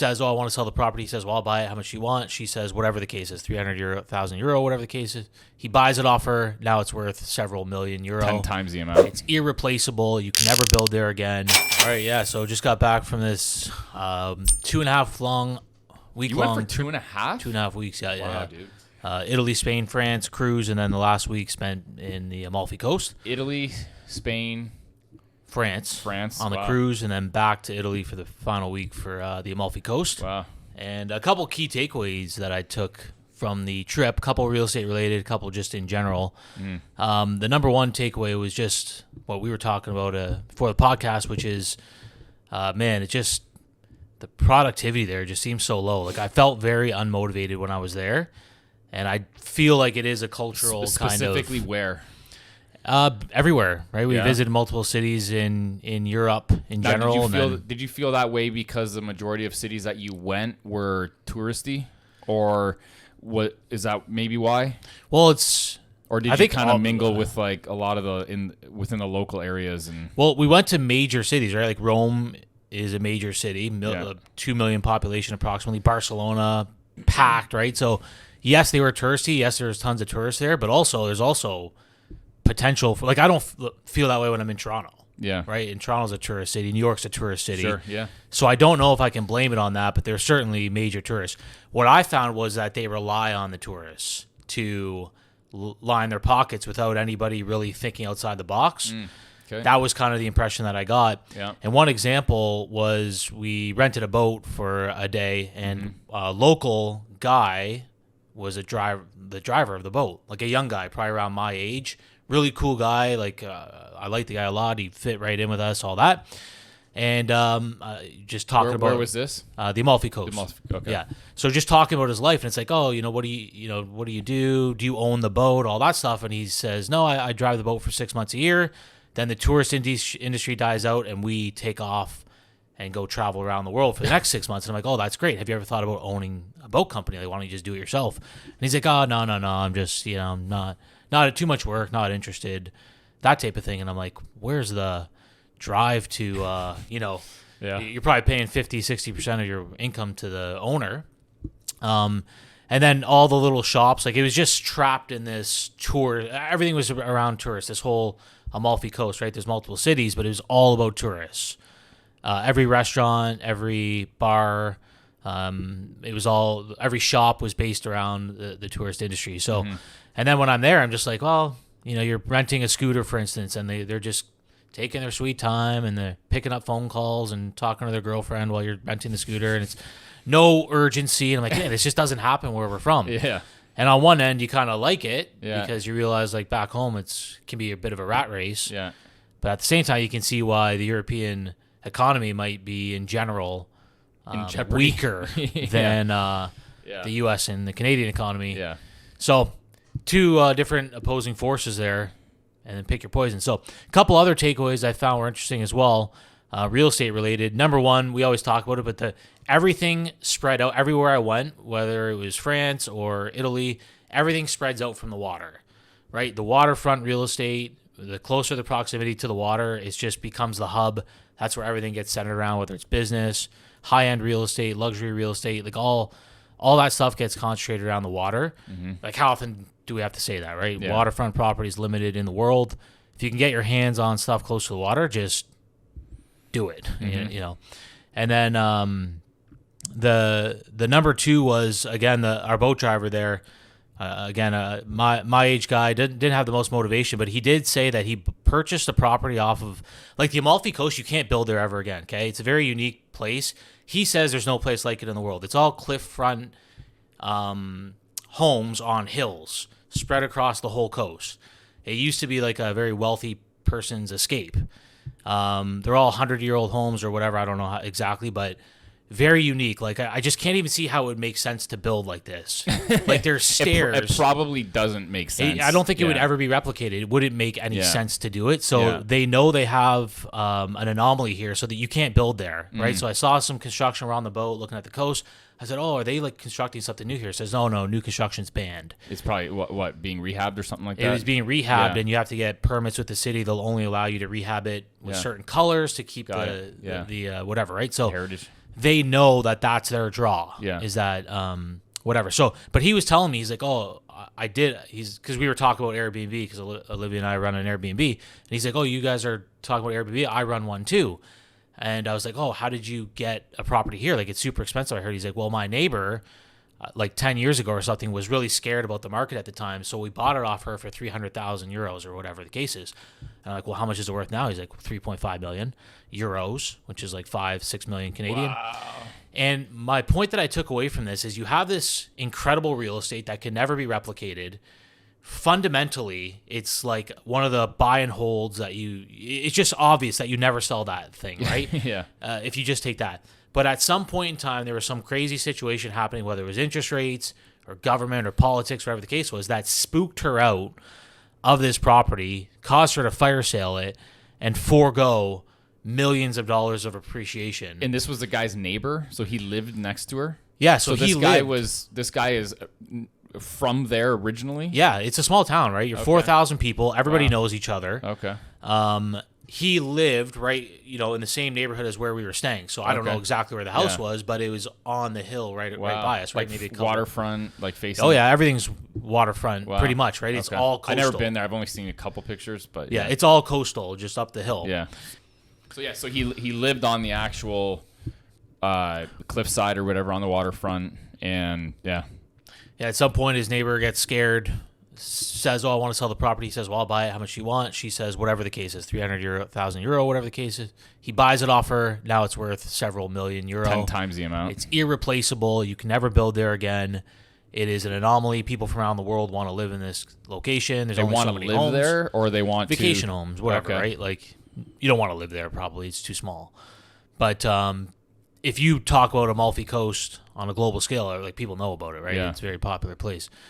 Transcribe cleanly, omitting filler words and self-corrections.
says, "Oh, I want to sell the property." He says, "Well, I'll buy it. How much do you want?" She says, "Whatever the case is, 300 euro, 1,000 euro, whatever the case is." He buys it off her. Now it's worth several million euro. 10 times the amount. It's irreplaceable. You can never build there again. All right, yeah. So just got back from this 2.5 week You long. went for 2.5? 2.5 weeks. Yeah, yeah. Wow, yeah. dude. Italy, Spain, France cruise, and then the last week spent in the Amalfi Coast. Italy, Spain, France on the wow. cruise, and then back to Italy for the final week for the Amalfi Coast. Wow. And a couple key takeaways that I took from the trip, a couple real estate related, a couple just in general. The number one takeaway was just what we were talking about before the podcast, which is, man, it just, the productivity there just seems so low. Like I felt very unmotivated when I was there, and I feel like it is a cultural kind of... Specifically where? Everywhere, right? We Yeah. visited multiple cities in Europe in Now, general. Did you feel that way because the majority of cities that you went were touristy, or what is that maybe why? Well, it's... Or did I you think kind of mingle with like a lot of within the local areas and? Well, we went to major cities, right? Like Rome is a major city, 2 million population approximately. Barcelona, packed, right? So yes, they were touristy. Yes, there's tons of tourists there, but also there's also potential for, like, I don't feel that way when I'm in Toronto. Yeah. Right? And Toronto's a tourist city. New York's a tourist city. Sure, yeah. So I don't know if I can blame it on that, but there's certainly major tourists. What I found was that they rely on the tourists to line their pockets without anybody really thinking outside the box. Okay. That was kind of the impression that I got. Yeah. And one example was we rented a boat for a day, and a local guy was the driver of the boat, like a young guy, probably around my age. Really cool guy. Like I like the guy a lot. He fit right in with us, all that. And just talking about... Where was this? The Amalfi Coast. Okay. Yeah. So just talking about his life, and it's like, oh, what do you do? Do you own the boat? All that stuff. And he says, no, I drive the boat for 6 months a year. Then the tourist industry dies out, and we take off and go travel around the world for the next 6 months. And I'm like, oh, that's great. Have you ever thought about owning a boat company? Like, why don't you just do it yourself? And he's like, oh, no. I'm just, I'm not too much work, not interested, that type of thing. And I'm like, where's the drive to, Yeah. You're probably paying 50-60% of your income to the owner. And then all the little shops, like it was just trapped in this tour. Everything was around tourists, this whole Amalfi Coast, right? There's multiple cities, but it was all about tourists. Every restaurant, every bar, every shop was based around the tourist industry. So, and then when I'm there, I'm just like, well, you're renting a scooter, for instance, and they're just taking their sweet time, and they're picking up phone calls and talking to their girlfriend while you're renting the scooter, and it's no urgency. And I'm like, yeah, this just doesn't happen where we're from. Yeah. And on one end, you kind of like it Yeah. because you realize, like, back home, can be a bit of a rat race. Yeah. But at the same time, you can see why the European economy might be, in general, weaker than the U.S. and the Canadian economy. Yeah. So, two different opposing forces there, and then pick your poison. So, a couple other takeaways I found were interesting as well, real estate related. Number one, we always talk about it, but everything spread out everywhere I went, whether it was France or Italy, everything spreads out from the water, right? The waterfront real estate, the closer the proximity to the water, it just becomes the hub. That's where everything gets centered around, whether it's business, high-end real estate, luxury real estate, like all that stuff gets concentrated around the water. Like, how often do we have to say that, right? Yeah. Waterfront property is limited in the world. If you can get your hands on stuff close to the water, just do it, And then the number two was, again, our boat driver there. My age guy didn't have the most motivation, but he did say that he purchased a property off of, like, the Amalfi Coast. You can't build there ever again. Okay, it's a very unique place. He says there's no place like it in the world. It's all cliffront homes on hills spread across the whole coast. It used to be like a very wealthy person's escape. They're all 100-year-old homes or whatever. I don't know how exactly, but very unique. Like, I just can't even see how it would make sense to build like this. Like, there's stairs. It probably doesn't make sense. I don't think it would ever be replicated. It wouldn't make any sense to do it. So they know they have an anomaly here, so that you can't build there, right? So I saw some construction around the boat, looking at the coast. I said, "Oh, are they like constructing something new here?" It says, "No, new construction's banned." It's probably what being rehabbed or something like that. It was being rehabbed, and you have to get permits with the city. They'll only allow you to rehab it with certain colors to keep the whatever, right? So heritage. they know that that's their draw. Yeah. Is that whatever. So, but he was telling me, he's like, oh, I did. Because we were talking about Airbnb, because Olivia and I run an Airbnb, and he's like, oh, you guys are talking about Airbnb. I run one too. And I was like, oh, how did you get a property here? Like, it's super expensive, I heard. He's like, well, my neighbor, like 10 years ago or something, was really scared about the market at the time. So we bought it off her for 300,000 euros or whatever the case is. And I'm like, well, how much is it worth now? He's like, 3.5 million euros, which is like 5-6 million Canadian. Wow. And my point that I took away from this is you have this incredible real estate that can never be replicated. Fundamentally, it's like one of the buy and holds that it's just obvious that you never sell that thing, right? Yeah. If you just take that. But at some point in time, there was some crazy situation happening, whether it was interest rates or government or politics, whatever the case was, that spooked her out of this property, caused her to fire sale it, and forego millions of dollars of appreciation. And this was the guy's neighbor, so he lived next to her. Yeah, so this guy is from there originally. Yeah, it's a small town, right? You're 4,000 people. Everybody knows each other. Okay. He lived right, in the same neighborhood as where we were staying. So I don't know exactly where the house was, but it was on the hill right by us, right? Like maybe a couple. waterfront, like facing. Oh yeah, everything's waterfront, pretty much, right? It's all coastal. I've never been there. I've only seen a couple pictures, but yeah, it's all coastal, just up the hill. Yeah. So he lived on the actual cliffside or whatever on the waterfront, and yeah. At some point, his neighbor gets scared, says, oh, I want to sell the property. He says, well, I'll buy it. How much do you want? She says, whatever the case is, 300,000 euro, whatever the case is. He buys it off her. Now it's worth several million euro. 10 times the amount. It's irreplaceable. You can never build there again. It is an anomaly. People from around the world want to live in this location. There's only so many homes. They want to live there, or they want vacation homes, whatever, right? Like, you don't want to live there, probably. It's too small. But if you talk about Amalfi Coast on a global scale, like, people know about it, right? Yeah. It's a very popular place.